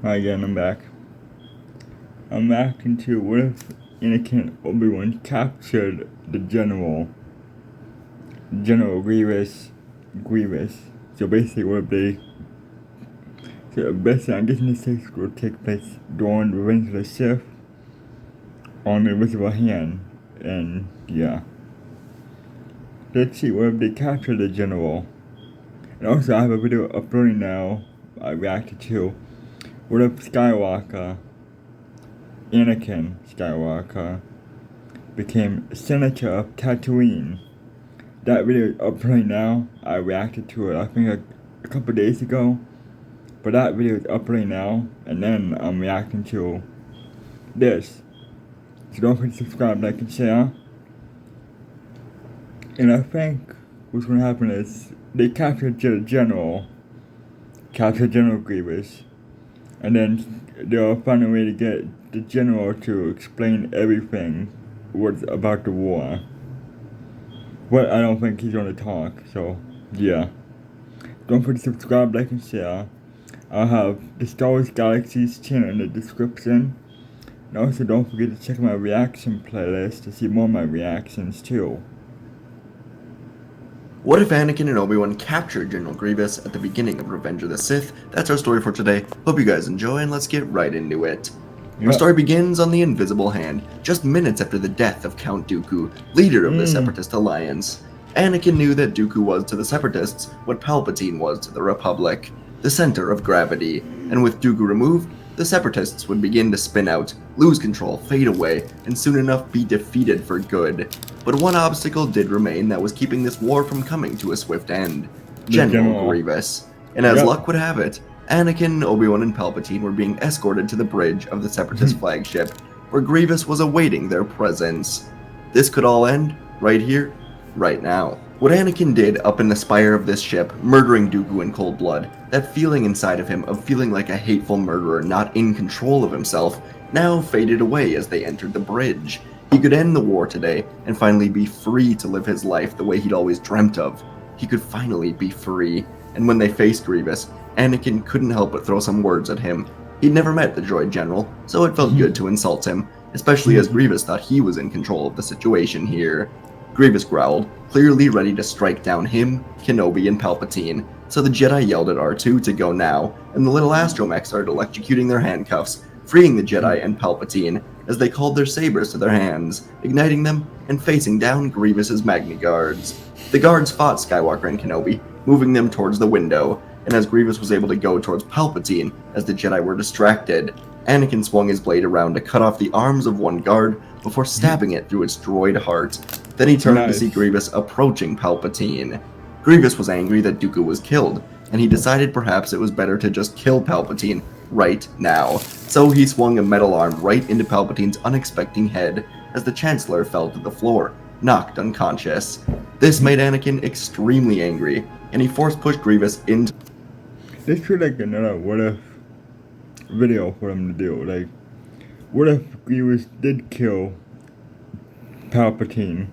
Hi again, I'm back. I'm back into what if Anakin and Obi-Wan captured the General Grievous. So basically I'm guessing this case will take place during Revenge of the Sith on the Invisible Hand. And yeah. Let's see what if they capture the General. And also I have a video uploading now I reacted to. What if Anakin Skywalker, became Senator of Tatooine? That video is up right now. I reacted to it, I think a couple days ago. But that video is up right now. And then I'm reacting to this. So don't forget to subscribe, like, and share. And I think what's going to happen is they captured General Grievous. And then they'll find a way to get the General to explain everything what's about the war. But I don't think he's gonna talk, so yeah. Don't forget to subscribe, like, and share. I'll have the Star Wars Galaxies channel in the description. And also don't forget to check my reaction playlist to see more of my reactions too. What if Anakin and Obi-Wan captured General Grievous at the beginning of Revenge of the Sith? That's our story for today. Hope you guys enjoy, and let's get right into it. Our story begins on the Invisible Hand, just minutes after the death of Count Dooku, leader of the Separatist Alliance. Anakin knew that Dooku was to the Separatists what Palpatine was to the Republic, the center of gravity, and with Dooku removed, the Separatists would begin to spin out, lose control, fade away, and soon enough be defeated for good. But one obstacle did remain that was keeping this war from coming to a swift end: General Grievous. And as luck would have it, Anakin, Obi-Wan, and Palpatine were being escorted to the bridge of the Separatist flagship, where Grievous was awaiting their presence. This could all end right here, right now. What Anakin did up in the spire of this ship, murdering Dooku in cold blood, that feeling inside of him of feeling like a hateful murderer not in control of himself, now faded away as they entered the bridge. He could end the war today and finally be free to live his life the way he'd always dreamt of. He could finally be free. And when they faced Grievous, Anakin couldn't help but throw some words at him. He'd never met the droid general, so it felt good to insult him, especially as Grievous thought he was in control of the situation here. Grievous growled, clearly ready to strike down him, Kenobi, and Palpatine, so the Jedi yelled at R2 to go now, and the little astromech started electrocuting their handcuffs, freeing the Jedi and Palpatine, as they called their sabers to their hands, igniting them and facing down Grievous's Magna Guards. The guards fought Skywalker and Kenobi, moving them towards the window, and as Grievous was able to go towards Palpatine as the Jedi were distracted, Anakin swung his blade around to cut off the arms of one guard before stabbing it through its droid heart. Then he turned to see Grievous approaching Palpatine. Grievous was angry that Dooku was killed, and he decided perhaps it was better to just kill Palpatine right now. So he swung a metal arm right into Palpatine's unexpected head as the Chancellor fell to the floor, knocked unconscious. This made Anakin extremely angry, and he force-pushed Grievous into... This feels like another what if video for him to do. Like, what if Grievous did kill Palpatine?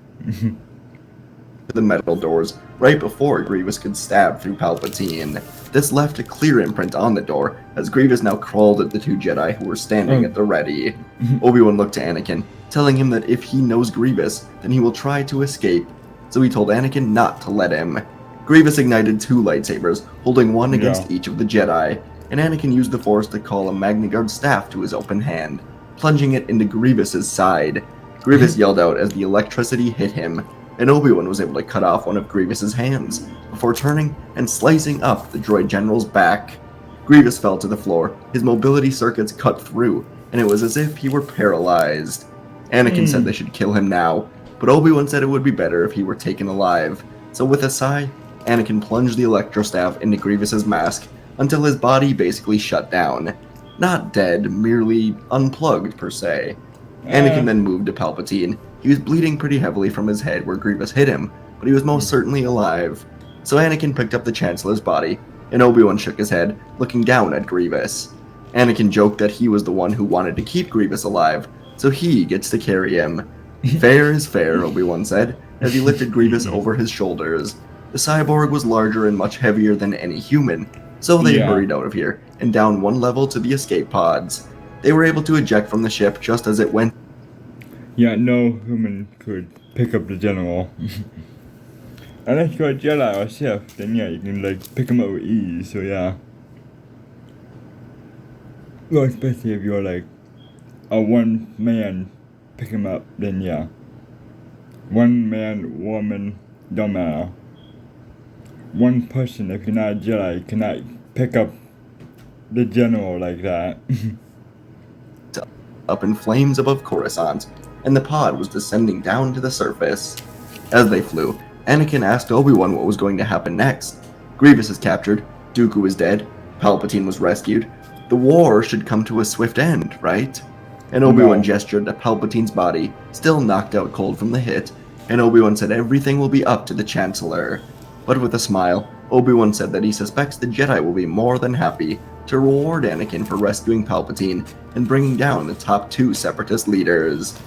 the metal doors right before Grievous could stab through Palpatine. This left a clear imprint on the door as Grievous now crawled at the two Jedi who were standing at the ready. Obi-Wan looked to Anakin, telling him that if he knows Grievous, then he will try to escape, so he told Anakin not to let him. Grievous ignited two lightsabers, holding one against each of the Jedi, and Anakin used the Force to call a Magna Guard staff to his open hand, plunging it into Grievous's side. Grievous yelled out as the electricity hit him, and Obi-Wan was able to cut off one of Grievous's hands, before turning and slicing up the droid general's back. Grievous fell to the floor, his mobility circuits cut through, and it was as if he were paralyzed. Anakin said they should kill him now, but Obi-Wan said it would be better if he were taken alive, so with a sigh, Anakin plunged the electrostaff into Grievous's mask until his body basically shut down. Not dead, merely unplugged per se. Anakin then moved to Palpatine. He was bleeding pretty heavily from his head where Grievous hit him, but he was most certainly alive. So Anakin picked up the Chancellor's body, and Obi-Wan shook his head, looking down at Grievous. Anakin joked that he was the one who wanted to keep Grievous alive, so he gets to carry him. Fair is fair, Obi-Wan said, as he lifted Grievous over his shoulders. The cyborg was larger and much heavier than any human, so they hurried out of here, and down one level to the escape pods. They were able to eject from the ship just as it went. Yeah, no human could pick up the general. Unless you're a Jedi or Sith, then yeah, you can like pick him up with ease, so yeah. Well, especially if you're like a one man pick him up, then yeah. One man, woman, don't matter. One person, if you're not a Jedi, cannot pick up the general like that. Up in flames above Coruscant, and the pod was descending down to the surface. As they flew, Anakin asked Obi-Wan what was going to happen next. Grievous is captured, Dooku is dead, Palpatine was rescued. The war should come to a swift end, right? And Obi-Wan No. gestured at Palpatine's body, still knocked out cold from the hit, and Obi-Wan said everything will be up to the Chancellor. But with a smile, Obi-Wan said that he suspects the Jedi will be more than happy to reward Anakin for rescuing Palpatine and bringing down the top 2 Separatist leaders.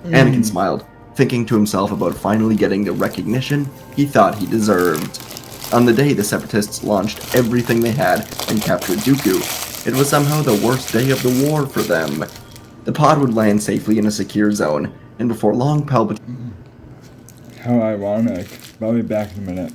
Anakin smiled, thinking to himself about finally getting the recognition he thought he deserved. On the day the Separatists launched everything they had and captured Dooku, it was somehow the worst day of the war for them. The pod would land safely in a secure zone, and before long Palpatine... How ironic. I'll be back in a minute.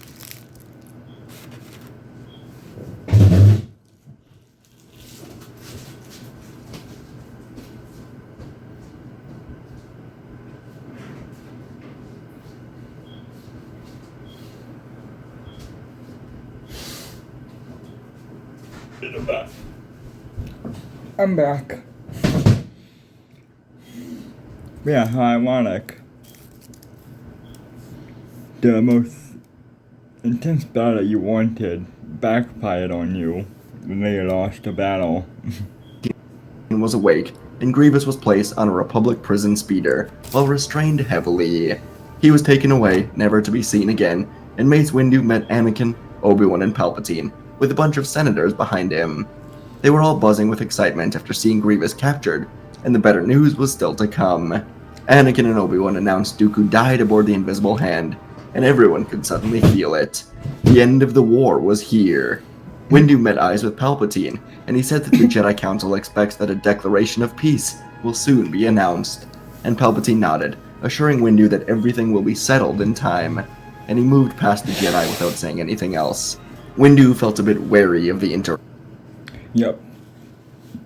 I'm back. Yeah, how ironic. The most intense battle you wanted backfired on you when they lost the battle. was awake, and Grievous was placed on a Republic prison speeder, while restrained heavily. He was taken away, never to be seen again, and Mace Windu met Anakin, Obi-Wan, and Palpatine, with a bunch of senators behind him. They were all buzzing with excitement after seeing Grievous captured, and the better news was still to come. Anakin and Obi-Wan announced Dooku died aboard the Invisible Hand, and everyone could suddenly feel it. The end of the war was here. Windu met eyes with Palpatine, and he said that the Jedi Council expects that a declaration of peace will soon be announced. And Palpatine nodded, assuring Windu that everything will be settled in time, and he moved past the Jedi without saying anything else. Windu felt a bit wary of the Yep.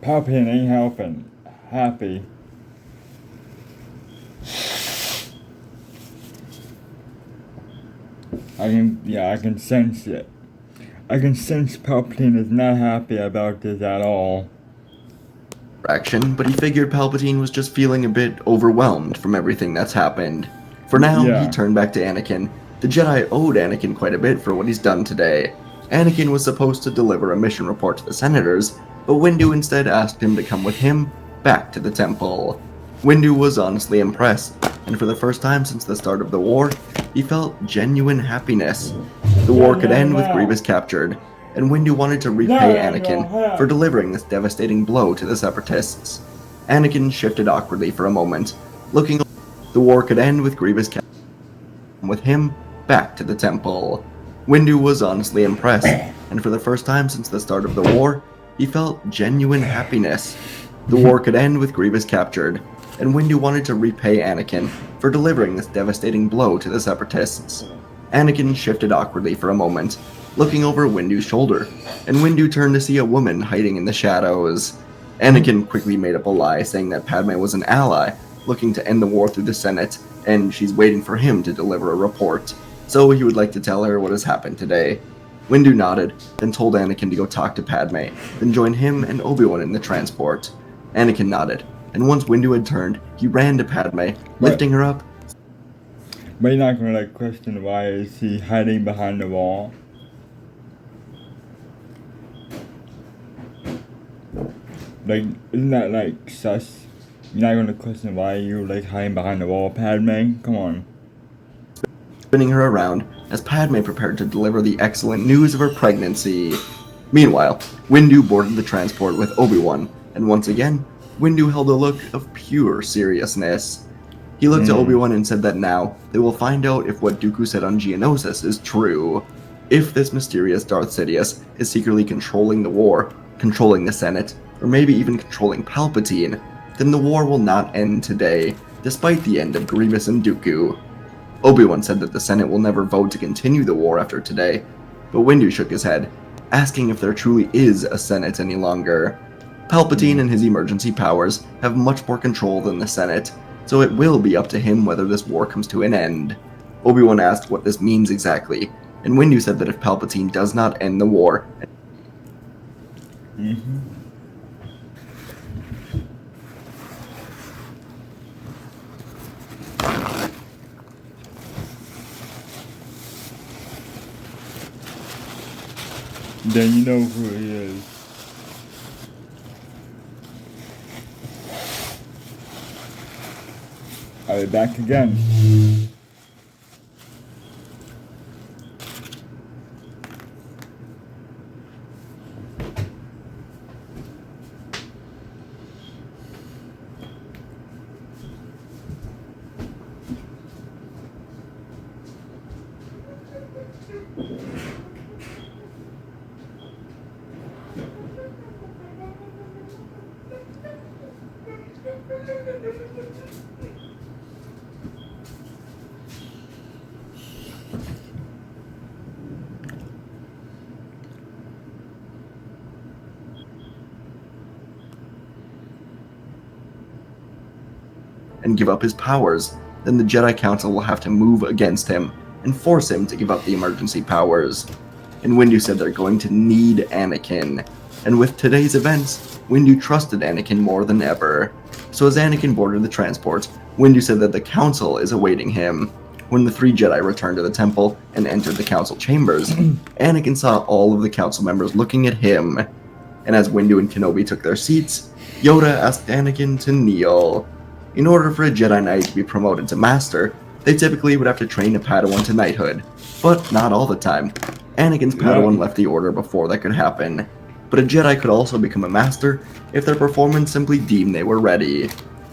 Palpatine ain't helping. Happy. I can sense it. I can sense Palpatine is not happy about this at all. interaction, but he figured Palpatine was just feeling a bit overwhelmed from everything that's happened. For now, he turned back to Anakin. The Jedi owed Anakin quite a bit for what he's done today. Anakin was supposed to deliver a mission report to the senators, but Windu instead asked him to come with him back to the temple. Windu was honestly impressed, and for the first time since the start of the war, he felt genuine happiness. The war could end with Grievous captured, and Windu wanted to repay Anakin for delivering this devastating blow to the Separatists. Anakin shifted awkwardly for a moment, looking. The war could end with Grievous captured, and with him back to the temple. Windu was honestly impressed, and for the first time since the start of the war, he felt genuine happiness. The war could end with Grievous captured, and Windu wanted to repay Anakin for delivering this devastating blow to the Separatists. Anakin shifted awkwardly for a moment, looking over Windu's shoulder, and Windu turned to see a woman hiding in the shadows. Anakin quickly made up a lie, saying that Padme was an ally, looking to end the war through the Senate, and she's waiting for him to deliver a report, so he would like to tell her what has happened today. Windu nodded, then told Anakin to go talk to Padme, then join him and Obi-Wan in the transport. Anakin nodded, and once Windu had turned, he ran to Padme, lifting her up. But you're not gonna question why is he hiding behind the wall? Isn't that sus? You're not gonna question why you hiding behind the wall, Padme? Come on. Spinning her around as Padme prepared to deliver the excellent news of her pregnancy. Meanwhile, Windu boarded the transport with Obi-Wan, and once again, Windu held a look of pure seriousness. He looked to Obi-Wan and said that now they will find out if what Dooku said on Geonosis is true. If this mysterious Darth Sidious is secretly controlling the war, controlling the Senate, or maybe even controlling Palpatine, then the war will not end today, despite the end of Grievous and Dooku. Obi-Wan said that the Senate will never vote to continue the war after today, but Windu shook his head, asking if there truly is a Senate any longer. Palpatine and his emergency powers have much more control than the Senate, so it will be up to him whether this war comes to an end. Obi-Wan asked what this means exactly, and Windu said that if Palpatine does not end the war... Then you know who he is. I'll be back again. and give up his powers, then the Jedi Council will have to move against him and force him to give up the emergency powers. And Windu said they're going to need Anakin. And with today's events, Windu trusted Anakin more than ever. So as Anakin boarded the transport, Windu said that the Council is awaiting him. When the three Jedi returned to the temple and entered the Council chambers, Anakin saw all of the Council members looking at him. And as Windu and Kenobi took their seats, Yoda asked Anakin to kneel. In order for a Jedi Knight to be promoted to Master, they typically would have to train a Padawan to knighthood, but not all the time. Anakin's Padawan left the order before that could happen. But a Jedi could also become a Master if their performance simply deemed they were ready.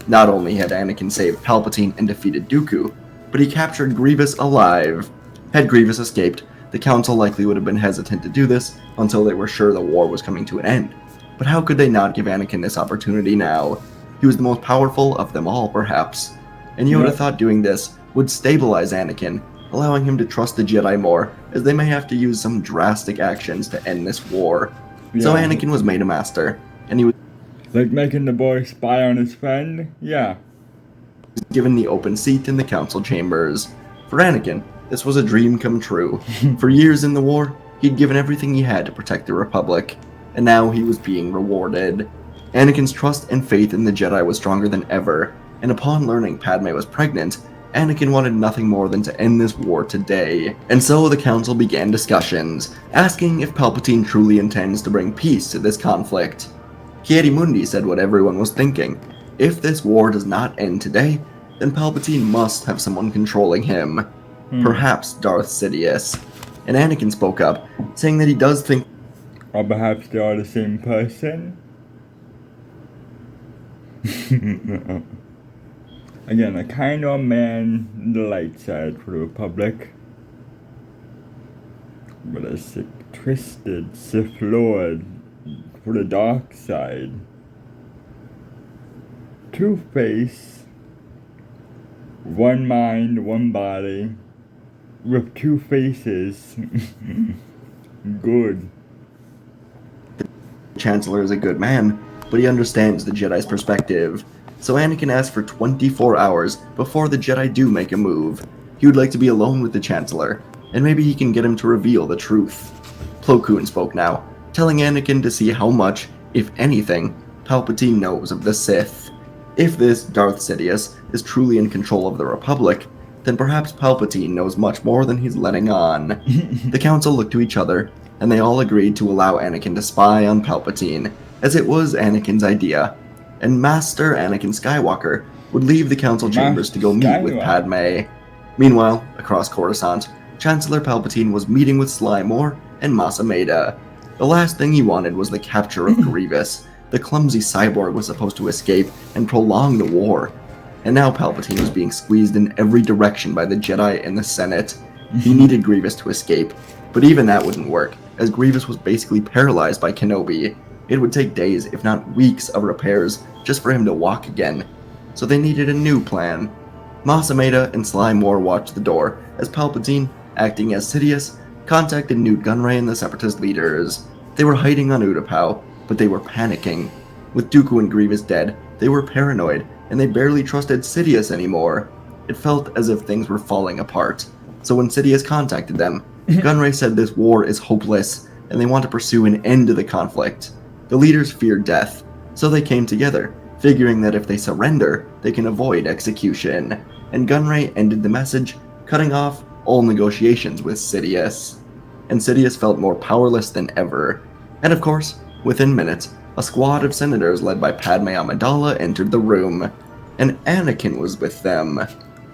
Not only had Anakin saved Palpatine and defeated Dooku, but he captured Grievous alive. Had Grievous escaped, the Council likely would have been hesitant to do this until they were sure the war was coming to an end. But how could they not give Anakin this opportunity now? He was the most powerful of them all, perhaps. And Yoda thought doing this would stabilize Anakin, allowing him to trust the Jedi more, as they may have to use some drastic actions to end this war. So Anakin was made a Master, and he was like making the boy spy on his friend? Yeah. given the open seat in the Council chambers. For Anakin, this was a dream come true. For years in the war, he'd given everything he had to protect the Republic, and now he was being rewarded. Anakin's trust and faith in the Jedi was stronger than ever, and upon learning Padme was pregnant, Anakin wanted nothing more than to end this war today. And so the Council began discussions, asking if Palpatine truly intends to bring peace to this conflict. Ki-Adi-Mundi said what everyone was thinking. If this war does not end today, then Palpatine must have someone controlling him. Perhaps Darth Sidious. And Anakin spoke up, saying that he does think... Or perhaps they are the same person? Again, a kind of man on the light side for the Republic, but a sick, twisted Sith Lord for the dark side. Two-Face, one mind, one body, with two faces. Good. The Chancellor is a good man, but he understands the Jedi's perspective. So Anakin asked for 24 hours before the Jedi do make a move. He would like to be alone with the Chancellor, and maybe he can get him to reveal the truth. Plo Koon spoke now, telling Anakin to see how much, if anything, Palpatine knows of the Sith. If this Darth Sidious is truly in control of the Republic, then perhaps Palpatine knows much more than he's letting on. The Council looked to each other, and they all agreed to allow Anakin to spy on Palpatine, as it was Anakin's idea. And Master Anakin Skywalker would leave the Council chambers to go meet with Padme. Meanwhile, across Coruscant, Chancellor Palpatine was meeting with Sly Moore and Mas Amedda. The last thing he wanted was the capture of Grievous. The clumsy cyborg was supposed to escape and prolong the war. And now Palpatine was being squeezed in every direction by the Jedi and the Senate. He needed Grievous to escape, but even that wouldn't work, as Grievous was basically paralyzed by Kenobi. It would take days, if not weeks, of repairs just for him to walk again. So they needed a new plan. Mas Amedda and Sly Moore watched the door as Palpatine, acting as Sidious, contacted Newt Gunray and the Separatist leaders. They were hiding on Utapau, but they were panicking. With Dooku and Grievous dead, they were paranoid, and they barely trusted Sidious anymore. It felt as if things were falling apart. So when Sidious contacted them, Gunray said this war is hopeless, and they want to pursue an end to the conflict. The leaders feared death, so they came together, figuring that if they surrender, they can avoid execution. And Gunray ended the message, cutting off all negotiations with Sidious. And Sidious felt more powerless than ever. And of course, within minutes, a squad of senators led by Padme Amidala entered the room, and Anakin was with them.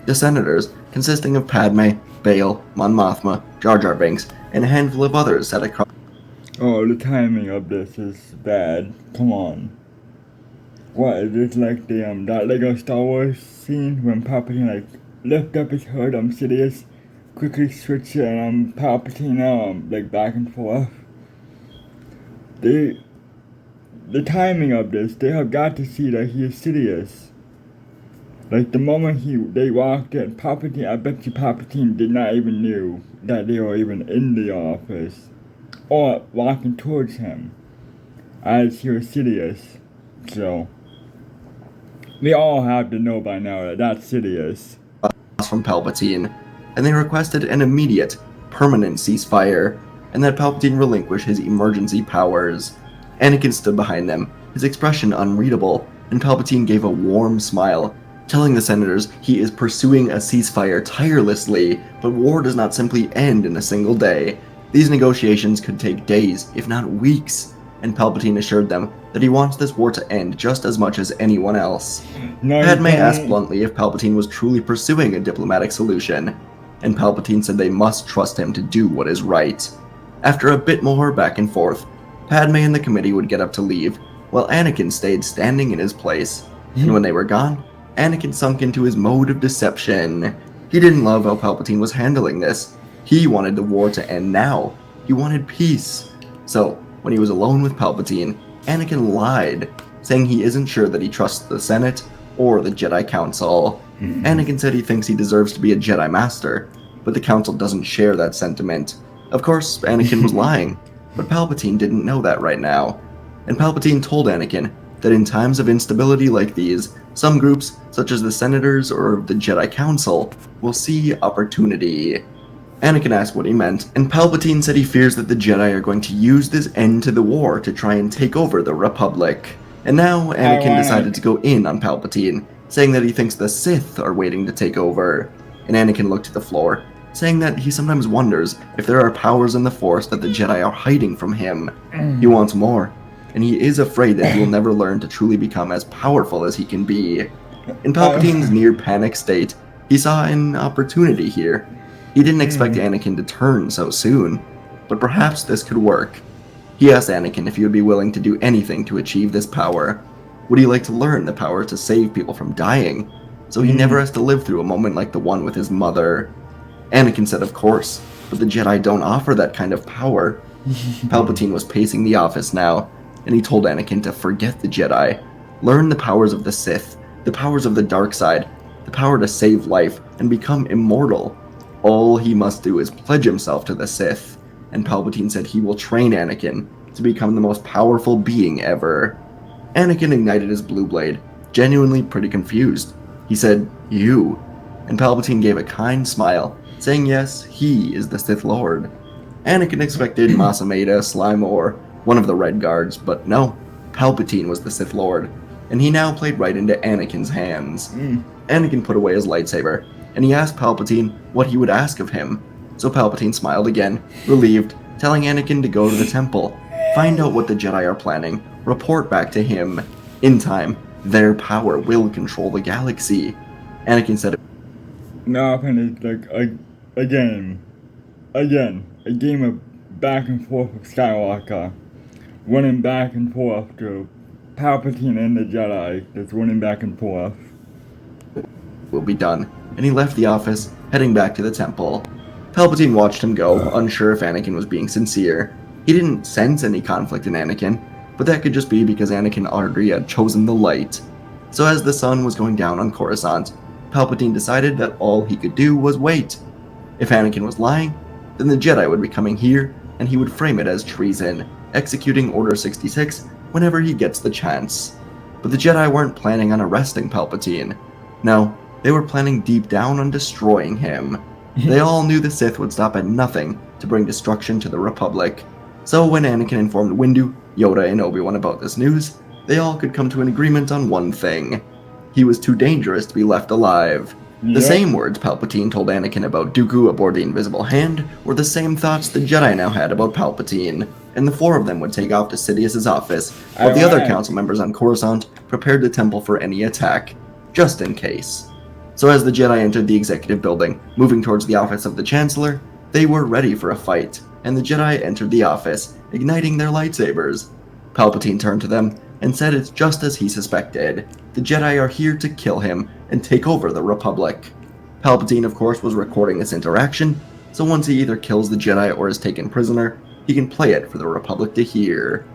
The senators, consisting of Padme, Bail, Mon Mothma, Jar Jar Binks, and a handful of others sat across. Oh, the timing of this is bad. Come on. What, is this like the, that Lego Star Wars scene when Palpatine, lift up his hood, Sidious, quickly switch it, and Palpatine, back and forth? The timing of this, they have got to see that he is Sidious. The moment they walked in, Palpatine, I bet you Palpatine did not even knew that they were even in the office. Or walking towards him, as he was Sidious. So, we all have to know by now that that's Sidious. From Palpatine, and they requested an immediate, permanent ceasefire, and that Palpatine relinquish his emergency powers. Anakin stood behind them, his expression unreadable, and Palpatine gave a warm smile, telling the senators he is pursuing a ceasefire tirelessly, but war does not simply end in a single day. These negotiations could take days, if not weeks, and Palpatine assured them that he wants this war to end just as much as anyone else. Padme asked bluntly if Palpatine was truly pursuing a diplomatic solution, and Palpatine said they must trust him to do what is right. After a bit more back and forth, Padme and the committee would get up to leave, while Anakin stayed standing in his place. And when they were gone, Anakin sunk into his mode of deception. He didn't love how Palpatine was handling this. He wanted the war to end now. He wanted peace. So, when he was alone with Palpatine, Anakin lied, saying he isn't sure that he trusts the Senate or the Jedi Council. Anakin said he thinks he deserves to be a Jedi Master, but the Council doesn't share that sentiment. Of course, Anakin was lying, but Palpatine didn't know that right now. And Palpatine told Anakin that in times of instability like these, some groups, such as the Senators or the Jedi Council, will see opportunity. Anakin asked what he meant, and Palpatine said he fears that the Jedi are going to use this end to the war to try and take over the Republic. And now Anakin decided to go in on Palpatine, saying that he thinks the Sith are waiting to take over. And Anakin looked at the floor, saying that he sometimes wonders if there are powers in the Force that the Jedi are hiding from him. He wants more, and he is afraid that he will never learn to truly become as powerful as he can be. In Palpatine's near-panic state, he saw an opportunity here. He didn't expect Anakin to turn so soon, but perhaps this could work. He asked Anakin if he would be willing to do anything to achieve this power. Would he like to learn the power to save people from dying, so he never has to live through a moment like the one with his mother? Anakin said of course, but the Jedi don't offer that kind of power. Palpatine was pacing the office now, and he told Anakin to forget the Jedi, learn the powers of the Sith, the powers of the dark side, the power to save life and become immortal. All he must do is pledge himself to the Sith, and Palpatine said he will train Anakin to become the most powerful being ever. Anakin ignited his blue blade, genuinely pretty confused. He said, "You," and Palpatine gave a kind smile, saying yes, he is the Sith Lord. Anakin expected Mas Amedda, Sly Moore, one of the Red Guards, but no, Palpatine was the Sith Lord, and he now played right into Anakin's hands. Anakin put away his lightsaber, and he asked Palpatine what he would ask of him. So Palpatine smiled again, relieved, telling Anakin to go to the temple, find out what the Jedi are planning, report back to him. In time, their power will control the galaxy. Anakin said, Now it's like a game. Again, a game of back and forth of Skywalker. Running back and forth to Palpatine and the Jedi, just running back and forth. will be done, and he left the office, heading back to the temple. Palpatine watched him go, unsure if Anakin was being sincere. He didn't sense any conflict in Anakin, but that could just be because Anakin already had chosen the light. So as the sun was going down on Coruscant, Palpatine decided that all he could do was wait. If Anakin was lying, then the Jedi would be coming here, and he would frame it as treason, executing Order 66 whenever he gets the chance. But the Jedi weren't planning on arresting Palpatine. No, they were planning deep down on destroying him. They all knew the Sith would stop at nothing to bring destruction to the Republic. So when Anakin informed Windu, Yoda, and Obi-Wan about this news, they all could come to an agreement on one thing. He was too dangerous to be left alive. The same words Palpatine told Anakin about Dooku aboard the Invisible Hand were the same thoughts the Jedi now had about Palpatine, and the four of them would take off to Sidious's office, while the other council members on Coruscant prepared the temple for any attack, just in case. So as the Jedi entered the executive building, moving towards the office of the Chancellor, they were ready for a fight, and the Jedi entered the office, igniting their lightsabers. Palpatine turned to them and said it's just as he suspected. The Jedi are here to kill him and take over the Republic. Palpatine, of course, was recording this interaction, so once he either kills the Jedi or is taken prisoner, he can play it for the Republic to hear.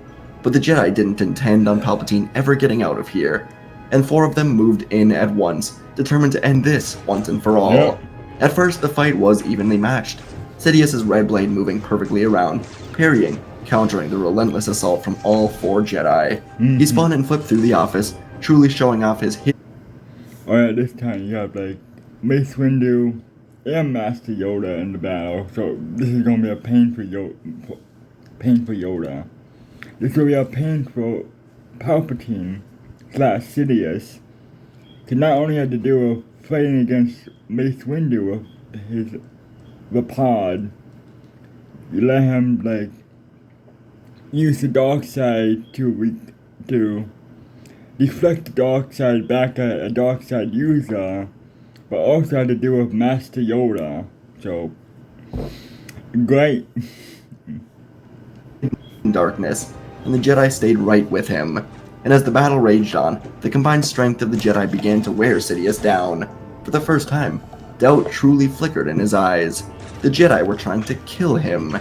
But the Jedi didn't intend on Palpatine ever getting out of here, and four of them moved in at once, determined to end this once and for all. Yep. At first, the fight was evenly matched, Sidious's red blade moving perfectly around, parrying, countering the relentless assault from all four Jedi. He spun and flipped through the office, truly showing off his hit. Alright, this time you have like Mace Windu and Master Yoda in the battle, so this is gonna be a pain for Yoda. This will be a pain for Palpatine / Sidious, to not only have to deal with fighting against Mace Windu with the pod. You let him like use the dark side to deflect the dark side back at a dark side user, but also had to deal with Master Yoda. So great. Darkness, and the Jedi stayed right with him. And as the battle raged on, the combined strength of the Jedi began to wear Sidious down. For the first time, doubt truly flickered in his eyes. The Jedi were trying to kill him.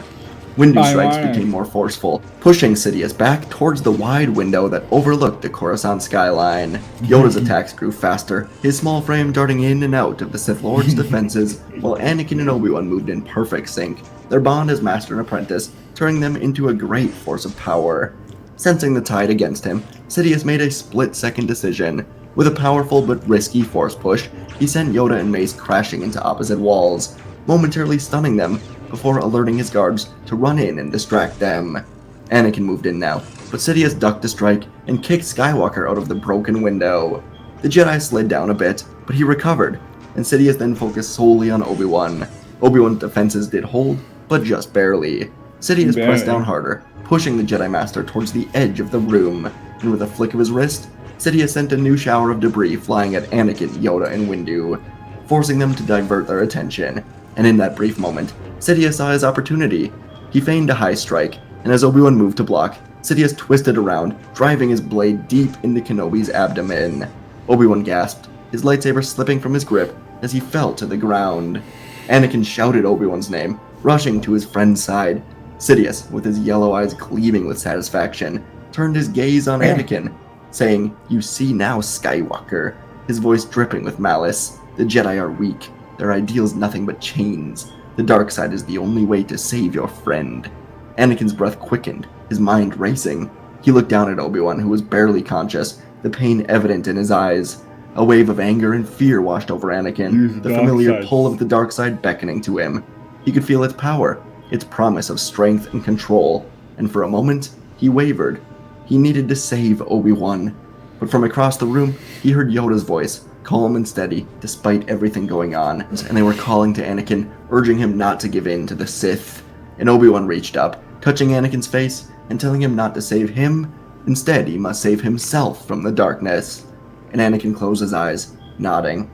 Windu's strikes became more forceful, pushing Sidious back towards the wide window that overlooked the Coruscant skyline. Yoda's attacks grew faster, his small frame darting in and out of the Sith Lord's defenses, while Anakin and Obi-Wan moved in perfect sync, their bond as master and apprentice turning them into a great force of power. Sensing the tide against him, Sidious made a split-second decision. With a powerful but risky force push, he sent Yoda and Mace crashing into opposite walls, momentarily stunning them before alerting his guards to run in and distract them. Anakin moved in now, but Sidious ducked a strike and kicked Skywalker out of the broken window. The Jedi slid down a bit, but he recovered, and Sidious then focused solely on Obi-Wan. Obi-Wan's defenses did hold, but just barely. Sidious pressed down harder, pushing the Jedi Master towards the edge of the room, and with a flick of his wrist, Sidious sent a new shower of debris flying at Anakin, Yoda, and Windu, forcing them to divert their attention. And in that brief moment, Sidious saw his opportunity. He feigned a high strike, and as Obi-Wan moved to block, Sidious twisted around, driving his blade deep into Kenobi's abdomen. Obi-Wan gasped, his lightsaber slipping from his grip as he fell to the ground. Anakin shouted Obi-Wan's name, rushing to his friend's side. Sidious, with his yellow eyes gleaming with satisfaction, turned his gaze on Anakin, saying, "You see now, Skywalker," his voice dripping with malice. "The Jedi are weak. Their ideal's nothing but chains. The dark side is the only way to save your friend." Anakin's breath quickened, his mind racing. He looked down at Obi-Wan, who was barely conscious, the pain evident in his eyes. A wave of anger and fear washed over Anakin, the familiar pull of the dark side beckoning to him. He could feel its power, its promise of strength and control, and for a moment, he wavered. He needed to save Obi-Wan. But from across the room, he heard Yoda's voice, calm and steady, despite everything going on, and they were calling to Anakin, urging him not to give in to the Sith. And Obi-Wan reached up, touching Anakin's face, and telling him not to save him. Instead, he must save himself from the darkness. And Anakin closed his eyes, nodding.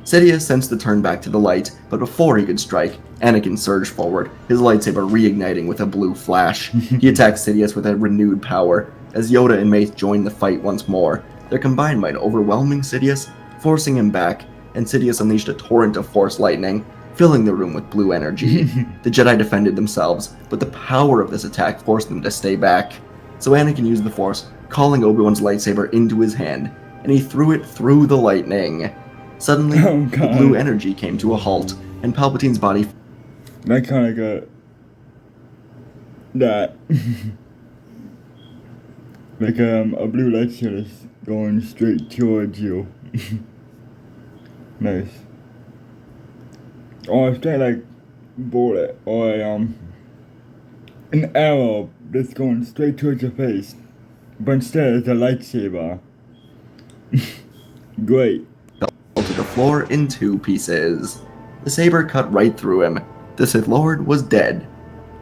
Sidious sensed the turn back to the light, but before he could strike, Anakin surged forward, his lightsaber reigniting with a blue flash. He attacked Sidious with a renewed power, as Yoda and Mace joined the fight once more, their combined might overwhelming Sidious, forcing him back, and Sidious unleashed a torrent of Force lightning, filling the room with blue energy. The Jedi defended themselves, but the power of this attack forced them to stay back. So Anakin used the Force, calling Obi-Wan's lightsaber into his hand, and he threw it through the lightning. Suddenly, Oh, the blue God. energy came to a halt, and Palpatine's body That kind of got that. Like a blue light shell is going straight towards you. Nice. Or straight like bullet, or an arrow that's going straight towards your face. But instead it's a lightsaber. Great. fell to the floor in 2 pieces. The saber cut right through him. The Sith Lord was dead.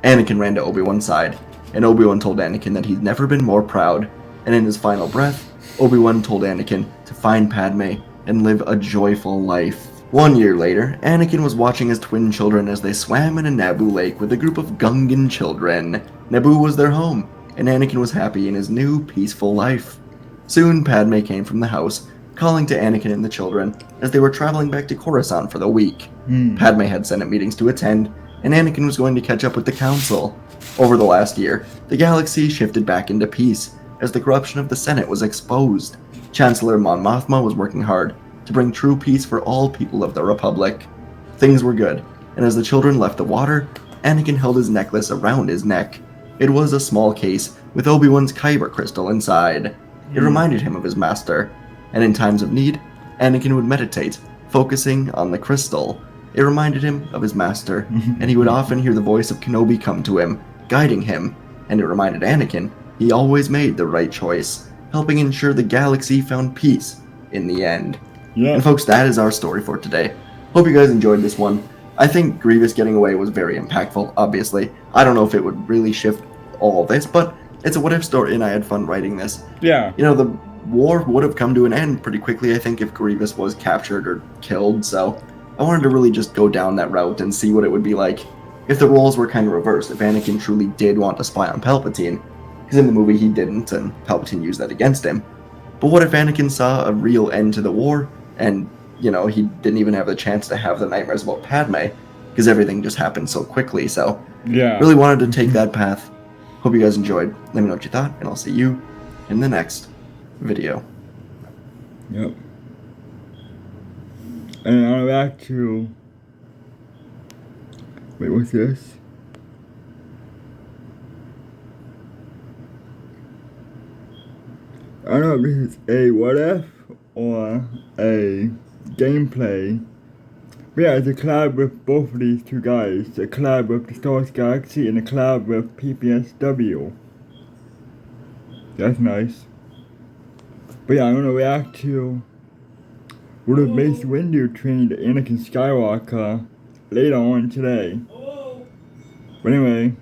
Anakin ran to Obi-Wan's side, and Obi-Wan told Anakin that he'd never been more proud, and in his final breath, Obi-Wan told Anakin to find Padme and live a joyful life. 1 year later, Anakin was watching his twin children as they swam in a Naboo lake with a group of Gungan children. Naboo was their home, and Anakin was happy in his new, peaceful life. Soon, Padme came from the house, calling to Anakin and the children as they were traveling back to Coruscant for the week. Padme had Senate meetings to attend, and Anakin was going to catch up with the Council. Over the last year, the galaxy shifted back into peace, as the corruption of the Senate was exposed. Chancellor Mon Mothma was working hard to bring true peace for all people of the Republic. Things were good, and as the children left the water, Anakin held his necklace around his neck. It was a small case with Obi-Wan's Kyber crystal inside. It reminded him of his master, and in times of need, Anakin would meditate, focusing on the crystal. It reminded him of his master, and he would often hear the voice of Kenobi come to him, guiding him, and it reminded Anakin he always made the right choice, helping ensure the galaxy found peace in the end. Yeah. And folks, that is our story for today. Hope you guys enjoyed this one. I think Grievous getting away was very impactful, obviously. I don't know if it would really shift all of this, but it's a what-if story, and I had fun writing this. Yeah. You know, the war would have come to an end pretty quickly, I think, if Grievous was captured or killed, so I wanted to really just go down that route and see what it would be like if the roles were kind of reversed, if Anakin truly did want to spy on Palpatine, because in the movie he didn't, and Palpatine used that against him. But what if Anakin saw a real end to the war, and, you know, he didn't even have the chance to have the nightmares about Padme, because everything just happened so quickly, so Yeah. really wanted to take that path. Hope you guys enjoyed. Let me know what you thought, and I'll see you in the next video. Yep. And I'm back to. Wait, what's this? I don't know if this is a what if or a gameplay. But yeah, it's a collab with both of these two guys. A collab with the Star Wars Galaxy and a collab with PPSW. That's nice. But yeah, I'm gonna react to what if Mace Windu trained Anakin Skywalker later on today. But anyway,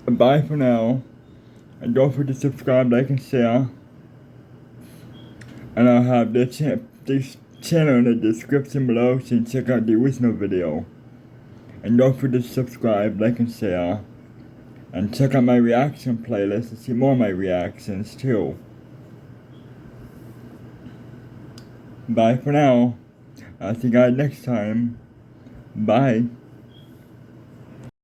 bye for now. And don't forget to subscribe, like, and share. And I'll have this channel in the description below, so you can check out the original video. And don't forget to subscribe, like, and share. And check out my reaction playlist to see more of my reactions too. Bye for now. I'll see you guys next time. Bye.